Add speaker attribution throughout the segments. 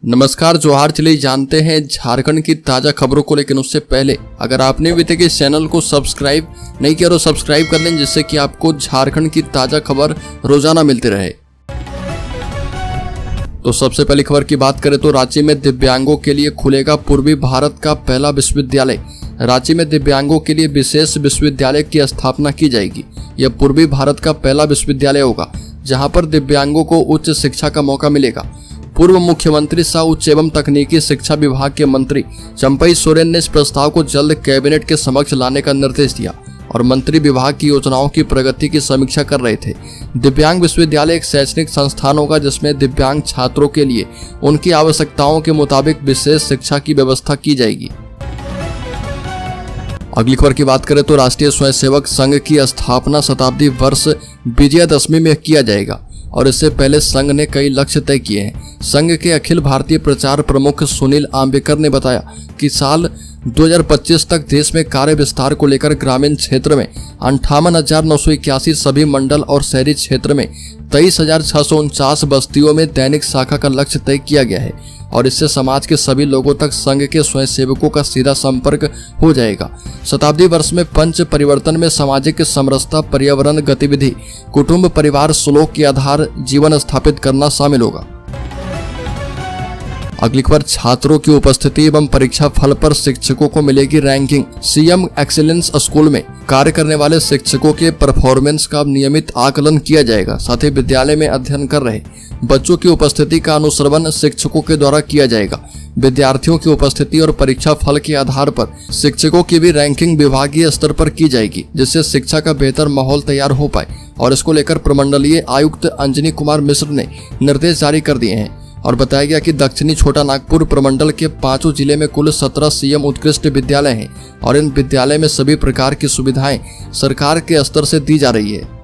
Speaker 1: नमस्कार, जोहार। चलिए जानते हैं झारखंड की ताज़ा खबरों को, लेकिन उससे पहले अगर आपने अभी तक इस चैनल को सब्सक्राइब नहीं किया तो सब्सक्राइब कर लें, जिससे कि आपको झारखंड की ताज़ा खबर रोजाना मिलती रहे। तो सबसे पहली खबर की बात करें तो रांची में दिव्यांगों के लिए खुलेगा पूर्वी भारत का पहला विश्वविद्यालय। रांची में दिव्यांगों के लिए विशेष विश्वविद्यालय की स्थापना की जाएगी। यह पूर्वी भारत का पहला विश्वविद्यालय होगा जहां पर दिव्यांगों को उच्च शिक्षा का मौका मिलेगा। पूर्व मुख्यमंत्री सह उच्च एवं तकनीकी शिक्षा विभाग के मंत्री चंपई सोरेन ने इस प्रस्ताव को जल्द कैबिनेट के समक्ष लाने का निर्देश दिया और मंत्री विभाग की योजनाओं की प्रगति की समीक्षा कर रहे थे। दिव्यांग विश्वविद्यालय एक शैक्षणिक संस्थान होगा जिसमें दिव्यांग छात्रों के लिए उनकी आवश्यकताओं के मुताबिक विशेष शिक्षा की व्यवस्था की जाएगी। अगली खबर की बात करें तो राष्ट्रीय स्वयंसेवक संघ की स्थापना शताब्दी वर्ष विजयादशमी में किया जाएगा और इससे पहले संघ ने कई लक्ष्य तय किए हैं। संघ के अखिल भारतीय प्रचार प्रमुख सुनील आम्बेकर ने बताया कि साल 2025 तक देश में कार्य विस्तार को लेकर ग्रामीण क्षेत्र में 58,981 सभी मंडल और शहरी क्षेत्र में 23,649 बस्तियों में दैनिक शाखा का लक्ष्य तय किया गया है और इससे समाज के सभी लोगों तक संघ के स्वयंसेवकों का सीधा संपर्क हो जाएगा। शताब्दी वर्ष में पंच परिवर्तन में सामाजिक समरसता, पर्यावरण गतिविधि, कुटुंब, परिवार, श्लोक के आधार जीवन स्थापित करना शामिल होगा। अगली खबर, छात्रों की उपस्थिति एवं परीक्षा फल पर शिक्षकों को मिलेगी रैंकिंग। सीएम एक्सीलेंस स्कूल में कार्य करने वाले शिक्षकों के परफॉर्मेंस का नियमित आकलन किया जाएगा। साथ ही विद्यालय में अध्ययन कर रहे बच्चों की उपस्थिति का अनुश्रवण शिक्षकों के द्वारा किया जाएगा। विद्यार्थियों की उपस्थिति और परीक्षा फल के आधार पर शिक्षकों की भी रैंकिंग विभागीय स्तर पर की जाएगी, जिससे शिक्षा का बेहतर माहौल तैयार हो पाए और इसको लेकर प्रमंडलीय आयुक्त अंजनी कुमार मिश्र ने निर्देश जारी कर दिए हैं और बताया गया कि दक्षिणी छोटा नागपुर प्रमंडल के 5 जिले में कुल 17 सीएम उत्कृष्ट विद्यालय हैं और इन विद्यालय में सभी प्रकार की सुविधाएं सरकार के स्तर से दी जा रही है।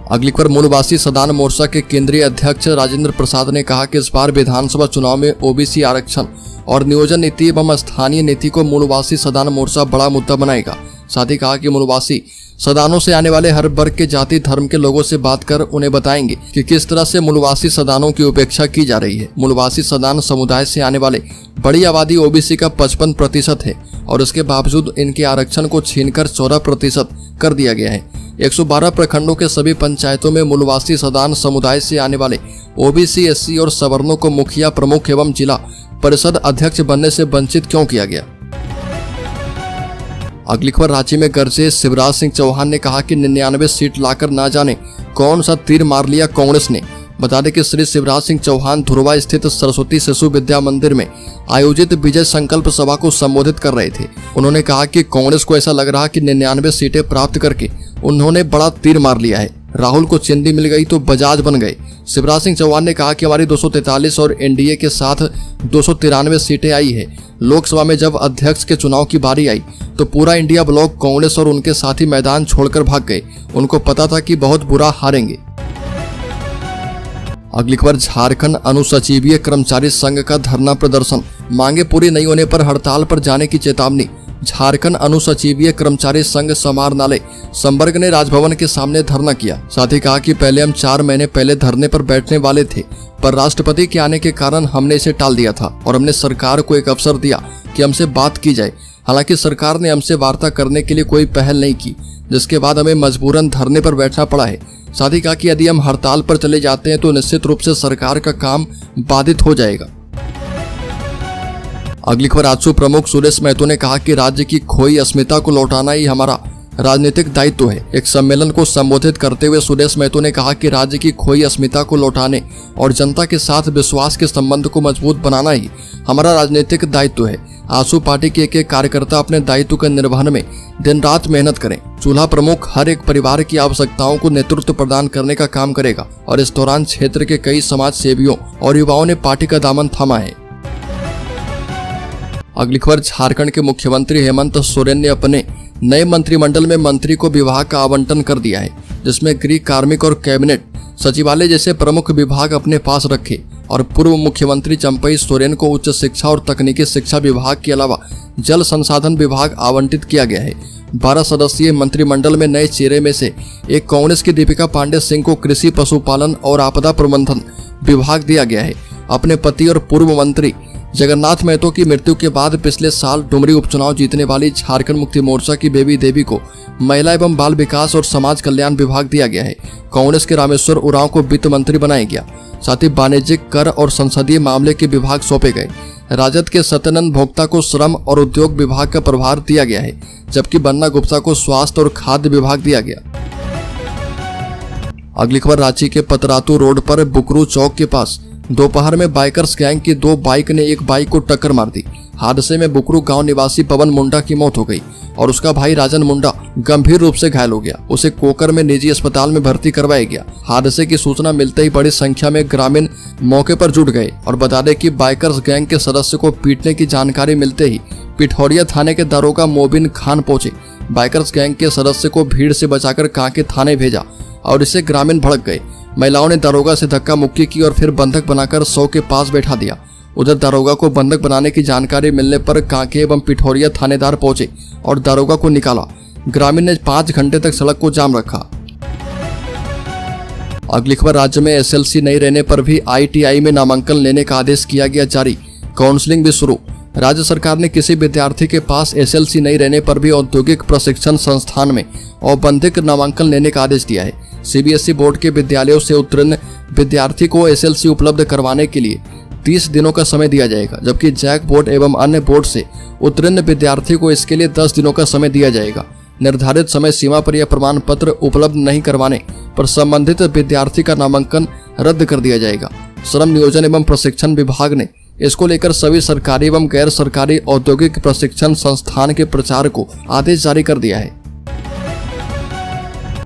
Speaker 1: अगली खबर, मूलवासी सदान मोर्चा के केंद्रीय अध्यक्ष राजेंद्र प्रसाद ने कहा कि इस बार विधानसभा चुनाव में ओबीसी आरक्षण और नियोजन नीति एवं स्थानीय नीति को मूलवासी सदान मोर्चा बड़ा मुद्दा बनाएगा। साथ ही कहा कि मूलवासी सदानों से आने वाले हर वर्ग के जाति धर्म के लोगों से बात कर उन्हें बताएंगे कि किस तरह से मूलवासी सदानों की उपेक्षा की जा रही है। मूलवासी सदान समुदाय से आने वाले बड़ी आबादी ओबीसी का 55% है और इसके बावजूद इनके आरक्षण को छीनकर 14% कर दिया गया है। 112 प्रखंडों के सभी पंचायतों में मूलवासी सदान समुदाय से आने वाले ओबीसी, एससी और सवर्णों को मुखिया, प्रमुख एवं जिला परिषद अध्यक्ष बनने से वंचित क्यों किया गया। अगली खबर, रांची में गरजे शिवराज सिंह चौहान ने कहा कि 99 सीट लाकर ना जाने कौन सा तीर मार लिया कांग्रेस ने। बता दें कि श्री शिवराज सिंह चौहान धुरवा स्थित सरस्वती शिशु विद्या मंदिर में आयोजित विजय संकल्प सभा को संबोधित कर रहे थे। उन्होंने कहा कि कांग्रेस को ऐसा लग रहा कि 99 सीटें प्राप्त करके उन्होंने बड़ा तीर मार लिया है। राहुल को चिंदी मिल गई तो बजाज बन गए। शिवराज सिंह चौहान ने कहा कि हमारी 243 और एनडीए के साथ 293 सीटें आई है। लोकसभा में जब अध्यक्ष के चुनाव की बारी आई तो पूरा इंडिया ब्लॉक कांग्रेस और उनके साथी मैदान छोड़कर भाग गए। उनको पता था कि बहुत बुरा हारेंगे। अगली खबर, झारखंड अनुसचिवीय कर्मचारी संघ का धरना प्रदर्शन, मांगे पूरी नहीं होने पर हड़ताल पर जाने की चेतावनी। झारखंड अनुसचिवीय कर्मचारी संघ समाहरणालय संवर्ग ने राजभवन के सामने धरना किया। साथ ही कहा कि पहले हम 4 महीने पहले धरने पर बैठने वाले थे, पर राष्ट्रपति के आने के कारण हमने इसे टाल दिया था और हमने सरकार को एक अवसर दिया कि हमसे बात की जाए। हालांकि सरकार ने हमसे वार्ता करने के लिए कोई पहल नहीं की, जिसके बाद हमें मजबूरन धरने पर बैठना पड़ा है। साथ ही कहा कि यदि हम हड़ताल पर चले जाते हैं तो निश्चित रूप से सरकार का काम बाधित हो जाएगा। अगली खबर, आजसू प्रमुख सुरेश महतो ने कहा कि राज्य की खोई अस्मिता को लौटाना ही हमारा राजनीतिक दायित्व है। एक सम्मेलन को संबोधित करते हुए सुरेश महतो ने कहा कि राज्य की खोई अस्मिता को लौटाने और जनता के साथ विश्वास के संबंध को मजबूत बनाना ही हमारा राजनीतिक दायित्व है। आजसू पार्टी के एक कार्यकर्ता अपने दायित्व के निर्वहन में दिन रात मेहनत करें। चूल्हा प्रमुख हर एक परिवार की आवश्यकताओं को नेतृत्व प्रदान करने का काम करेगा और इस दौरान क्षेत्र के कई समाज सेवियों और युवाओं ने पार्टी का दामन थामा है। अगली खबर, झारखंड के मुख्यमंत्री हेमंत सोरेन ने अपने नए मंत्रिमंडल में मंत्री को विभाग का आवंटन कर दिया है, जिसमें गृह, कार्मिक और कैबिनेट सचिवालय जैसे प्रमुख विभाग अपने पास रखे और पूर्व मुख्यमंत्री चंपई सोरेन को उच्च शिक्षा और तकनीकी शिक्षा विभाग के अलावा जल संसाधन विभाग आवंटित किया गया है। 12 सदस्यीय मंत्रिमंडल में नए चेहरे में से एक कांग्रेस की दीपिका पांडे सिंह को कृषि, पशुपालन और आपदा प्रबंधन विभाग दिया गया है। अपने पति और पूर्व मंत्री जगन्नाथ महतो की मृत्यु के बाद पिछले साल डुमरी उपचुनाव जीतने वाली झारखंड मुक्ति मोर्चा की बेबी देवी को महिला एवं बाल विकास और समाज कल्याण विभाग दिया गया है। कांग्रेस के रामेश्वर उरांव को वित्त मंत्री बनाया गया। साथ ही वाणिज्यिक, कर और संसदीय मामले के विभाग सौंपे गए। राजद के सत्यानंद भोक्ता को श्रम और उद्योग विभाग का प्रभार दिया गया है, जबकि बन्ना गुप्ता को स्वास्थ्य और खाद्य विभाग दिया गया। अगली खबर रांची के पतरातू रोड पर बुकरू चौक के पास दोपहर में बाइकर्स गैंग की 2 बाइक ने एक बाइक को टक्कर मार दी। हादसे में बुकरू गांव निवासी पवन मुंडा की मौत हो गई और उसका भाई राजन मुंडा गंभीर रूप से घायल हो गया। उसे कोकर में निजी अस्पताल में भर्ती करवाया गया। हादसे की सूचना मिलते ही बड़ी संख्या में ग्रामीण मौके पर जुट गए और बता दें कि बाइकर्स गैंग के सदस्य को पीटने की जानकारी मिलते ही पिठौरिया थाने के दारोगा मोबिन खान पहुंचे। बाइकर्स गैंग के सदस्य को भीड़ से बचाकर कांके थाने भेजा और इससे ग्रामीण भड़क गए। महिलाओं ने दारोगा से धक्का मुक्की की और फिर बंधक बनाकर 100 के पास बैठा दिया। उधर दारोगा को बंधक बनाने की जानकारी मिलने पर कांके एवं पिठौरिया थानेदार पहुंचे और दारोगा को निकाला। ग्रामीण ने 5 घंटे तक सड़क को जाम रखा। अगली खबर, राज्य में एसएलसी नहीं रहने पर भी आईटीआई में नामांकन लेने का आदेश किया गया जारी। काउंसलिंग भी शुरू। राज्य सरकार ने किसी विद्यार्थी के पास एसएलसी नहीं रहने पर भी औद्योगिक प्रशिक्षण संस्थान में औपबंधिक नामांकन लेने का आदेश दिया है। सीबीएसई बोर्ड के विद्यालयों से उत्तीर्ण विद्यार्थी को एसएलसी उपलब्ध करवाने के लिए 30 दिनों का समय दिया जाएगा, जबकि जैक बोर्ड एवं अन्य बोर्ड से उत्तीर्ण विद्यार्थी को इसके लिए 10 दिनों का समय दिया जाएगा। निर्धारित समय सीमा पर यह प्रमाण पत्र उपलब्ध नहीं करवाने पर संबंधित विद्यार्थी का नामांकन रद्द कर दिया जाएगा। श्रम नियोजन एवं प्रशिक्षण विभाग ने इसको लेकर सभी सरकारी एवं गैर सरकारी औद्योगिक प्रशिक्षण संस्थान के प्रचार को आदेश जारी कर दिया है।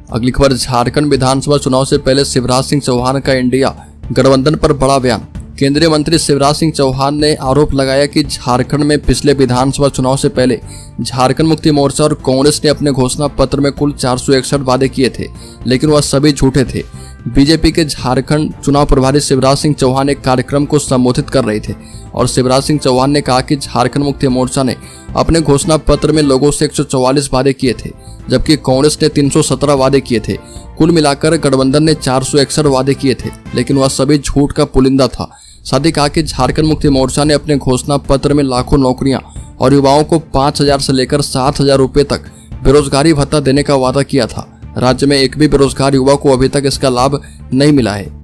Speaker 1: अगली खबर, झारखंड विधानसभा चुनाव से पहले शिवराज सिंह चौहान का इंडिया गठबंधन पर बड़ा बयान। केंद्रीय मंत्री शिवराज सिंह चौहान ने आरोप लगाया कि झारखंड में पिछले विधानसभा चुनाव से पहले झारखंड मुक्ति मोर्चा और कांग्रेस ने अपने घोषणा पत्र में कुल 461 वादे किए थे, लेकिन वह सभी झूठे थे। बीजेपी के झारखंड चुनाव प्रभारी शिवराज सिंह चौहान एक कार्यक्रम को संबोधित कर रहे थे और शिवराज सिंह चौहान ने कहा कि झारखंड मुक्ति मोर्चा ने अपने घोषणा पत्र में लोगों से 144 वादे किए थे, जबकि कांग्रेस ने 317 वादे किए थे। कुल मिलाकर गठबंधन ने 461 वादे किए थे, लेकिन वह सभी झूठ का पुलिंदा था। साथ ही कहा कि झारखंड मुक्ति मोर्चा ने अपने घोषणा पत्र में लाखों नौकरियां और युवाओं को 5,000 से लेकर 7,000 रुपए तक बेरोजगारी भत्ता देने का वादा किया था। राज्य में एक भी बेरोजगार युवा को अभी तक इसका लाभ नहीं मिला है।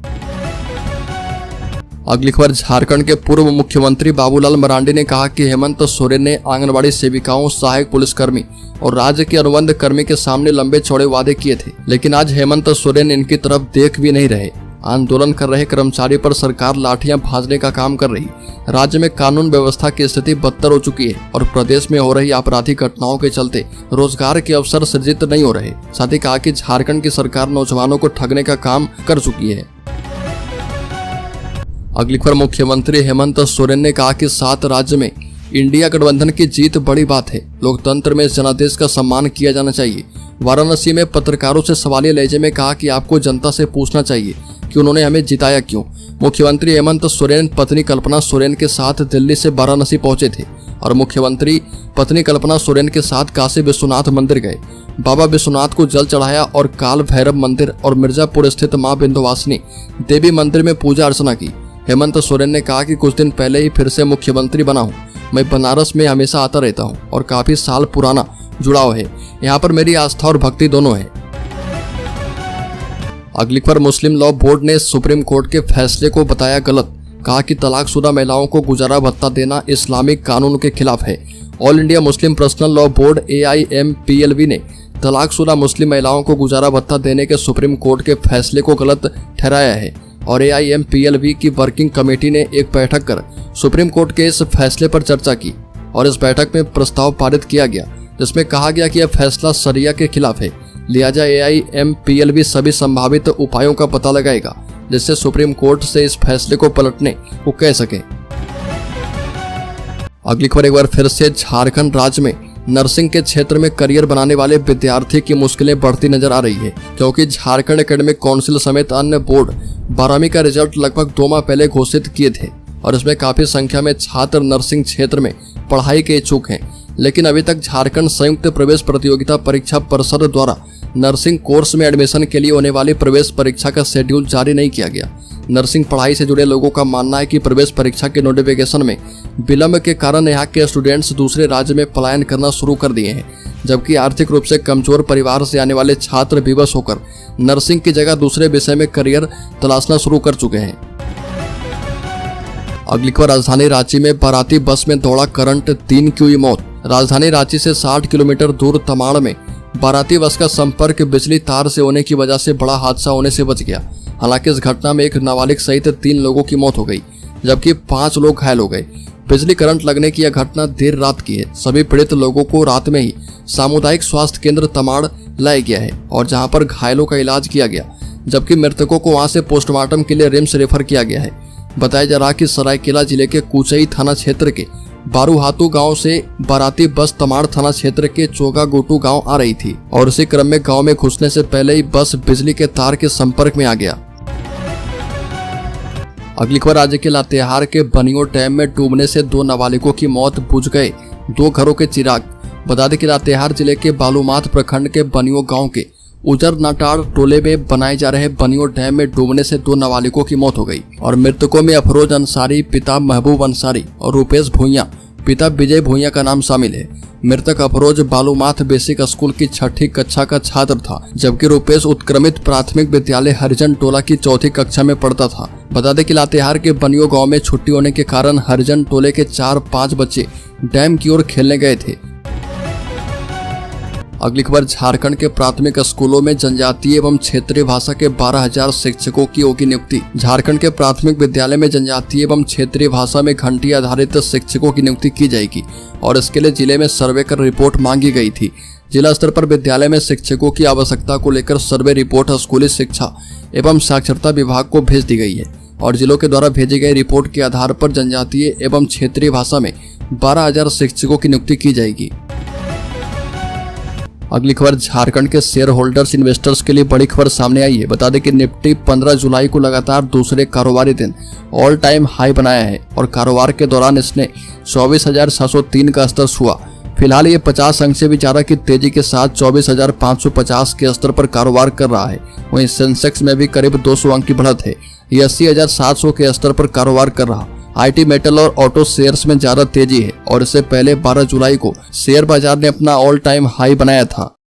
Speaker 1: अगली खबर, झारखंड के पूर्व मुख्यमंत्री बाबूलाल मरांडी ने कहा कि हेमंत सोरेन ने आंगनबाड़ी सेविकाओं, सहायक पुलिसकर्मी और राज्य के अनुबंध कर्मी के सामने लंबे चौड़े वादे किए थे, लेकिन आज हेमंत सोरेन इनकी तरफ देख भी नहीं रहे। आंदोलन कर रहे कर्मचारी पर सरकार लाठियां भाजने का काम कर रही। राज्य में कानून व्यवस्था की स्थिति बदतर हो चुकी है और प्रदेश में हो रही आपराधिक घटनाओं के चलते रोजगार के अवसर सृजित नहीं हो रहे। साथ ही कहा कि झारखंड की सरकार नौजवानों को ठगने का काम कर चुकी है। अगली खबर, मुख्यमंत्री हेमंत सोरेन ने कहा कि 7 राज्य में इंडिया गठबंधन की जीत बड़ी बात है। लोकतंत्र में इस जनादेश का सम्मान किया जाना चाहिए। वाराणसी में पत्रकारों से सवालिया लहजे में कहा कि आपको जनता से पूछना चाहिए कि उन्होंने हमें जिताया क्यों। मुख्यमंत्री हेमंत सोरेन पत्नी कल्पना सोरेन के साथ दिल्ली से वाराणसी पहुंचे थे और मुख्यमंत्री पत्नी कल्पना सोरेन के साथ काशी विश्वनाथ मंदिर गए। बाबा विश्वनाथ को जल चढ़ाया और काल भैरव मंदिर और मिर्जापुर स्थित मां विंध्यवासिनी देवी मंदिर में पूजा अर्चना की। हेमंत सोरेन ने कहा कि कुछ दिन पहले ही फिर से मुख्यमंत्री बना हूँ। मैं बनारस में हमेशा आता रहता हूँ और काफी साल पुराना जुड़ाव है। यहाँ पर मेरी आस्था और भक्ति दोनों है। अगली खबर, मुस्लिम लॉ बोर्ड ने सुप्रीम कोर्ट के फैसले को बताया गलत। कहा कि तलाकशुदा महिलाओं को गुजारा भत्ता देना इस्लामिक कानून के खिलाफ है। All India Muslim personal law board AIMPLB ने तलाकशुदा मुस्लिम महिलाओं को गुजारा भत्ता देने के सुप्रीम कोर्ट के फैसले को गलत ठहराया है और AIMPLB की वर्किंग कमेटी ने एक बैठक कर सुप्रीम कोर्ट के इस फैसले पर चर्चा की और इस बैठक में प्रस्ताव पारित किया गया, जिसमें कहा गया कि यह फैसला शरिया के खिलाफ है। लिहाजा AIMPLB सभी संभावित उपायों का पता लगाएगा जिससे सुप्रीम कोर्ट से इस फैसले को पलटने को कह सके। अगली खबर, एक बार फिर से झारखंड राज्य में नर्सिंग के क्षेत्र में करियर बनाने वाले विद्यार्थी की मुश्किलें बढ़ती नजर आ रही है, क्योंकि झारखंड एकेडमिक काउंसिल समेत अन्य बोर्ड 12वीं का रिजल्ट लगभग 2 माह पहले घोषित किए थे और इसमें काफी संख्या में छात्र नर्सिंग क्षेत्र में पढ़ाई के इच्छुक हैं, लेकिन अभी तक झारखंड संयुक्त प्रवेश प्रतियोगिता परीक्षा परिषद द्वारा नर्सिंग कोर्स में एडमिशन के लिए होने वाली प्रवेश परीक्षा का शेड्यूल जारी नहीं किया गया। नर्सिंग पढ़ाई से जुड़े लोगों का मानना है कि प्रवेश परीक्षा के नोटिफिकेशन में विलंब के कारण यहाँ के स्टूडेंट्स दूसरे राज्य में पलायन करना शुरू कर दिए हैं, जबकि आर्थिक रूप से कमजोर परिवार से आने वाले छात्र विवश होकर नर्सिंग की जगह दूसरे विषय में करियर तलाशना शुरू कर चुके हैं। अगली खबर, राजधानी रांची में बाराती बस में दौड़ा करंट, 3 की हुई मौत। राजधानी रांची से 60 किलोमीटर दूर तमाड़ में बाराती बस का संपर्क बिजली तार से होने की वजह से बड़ा हादसा होने से बच गया। हालांकि इस घटना में एक नाबालिग सहित 3 लोगों की मौत हो गई, जबकि 5 लोग घायल हो गए। बिजली करंट लगने की यह घटना देर रात की है। सभी पीड़ित लोगों को रात में ही सामुदायिक स्वास्थ्य केंद्र तमाड़ लाया गया है और जहां पर घायलों का इलाज किया गया, जबकि मृतकों को वहां से पोस्टमार्टम के लिए रिम्स रेफर किया गया है। बताया जा रहा कि सरायकेला जिले के कुचई थाना क्षेत्र के बारूहातू गांव से बाराती बस तमाड़ थाना क्षेत्र के चोगा गोटू गांव आ रही थी और इसी क्रम में गांव में घुसने से पहले ही बस बिजली के तार के संपर्क में आ गया। अगली खबर, राज्य के लातेहार के बनियो डैम में डूबने से 2 नाबालिगों की मौत, बुझ गए 2 घरों के चिराग। बता दें कि लातेहार जिले के बालूमाथ प्रखंड के बनियो गांव के उजर नाटाड़ टोले में बनाए जा रहे बनियो डैम में डूबने से 2 नाबालिगों की मौत हो गई और मृतकों में अफरोज अंसारी पिता महबूब अंसारी और रूपेश भुइयां पिता विजय भुइयां का नाम शामिल है। मृतक अफरोज बालूमाथ बेसिक स्कूल की 6ठी कक्षा का छात्र था, जबकि रूपेश उत्क्रमित प्राथमिक विद्यालय हरिजन टोला की 4ठी कक्षा में पढ़ता था। बता दें कि लातेहार के बनियो गांव में छुट्टी होने के कारण हरिजन टोले के 4-5 बच्चे डैम की ओर खेलने गए थे। अगली खबर, झारखंड के प्राथमिक स्कूलों में जनजातीय एवं क्षेत्रीय भाषा के 12,000 शिक्षकों की होगी नियुक्ति। झारखंड के प्राथमिक विद्यालय में जनजातीय एवं क्षेत्रीय भाषा में घंटी आधारित शिक्षकों की नियुक्ति की जाएगी और इसके लिए जिले में सर्वे कर रिपोर्ट मांगी गई थी। जिला स्तर पर विद्यालय में शिक्षकों की आवश्यकता को लेकर सर्वे रिपोर्ट स्कूली शिक्षा एवं साक्षरता विभाग को भेज दी गई है और जिलों के द्वारा भेजी गई रिपोर्ट के आधार पर जनजातीय एवं क्षेत्रीय भाषा में 12,000 शिक्षकों की नियुक्ति की जाएगी। अगली खबर, झारखंड के शेयर होल्डर्स इन्वेस्टर्स के लिए बड़ी खबर सामने आई है। बता दें कि निफ्टी 15 जुलाई को लगातार दूसरे कारोबारी दिन ऑल टाइम हाई बनाया है और कारोबार के दौरान इसने 24,703 का स्तर छुआ। फिलहाल ये 50 अंक से भी ज्यादा की तेजी के साथ 24,550 के स्तर पर कारोबार कर रहा है। वहीं सेंसेक्स में भी करीब 200 अंक की बढ़त है। ये 80,700 के स्तर पर कारोबार कर रहा। आईटी, मेटल और ऑटो शेयर्स में ज्यादा तेजी है और इससे पहले 12 जुलाई को शेयर बाजार ने अपना ऑल टाइम हाई बनाया था।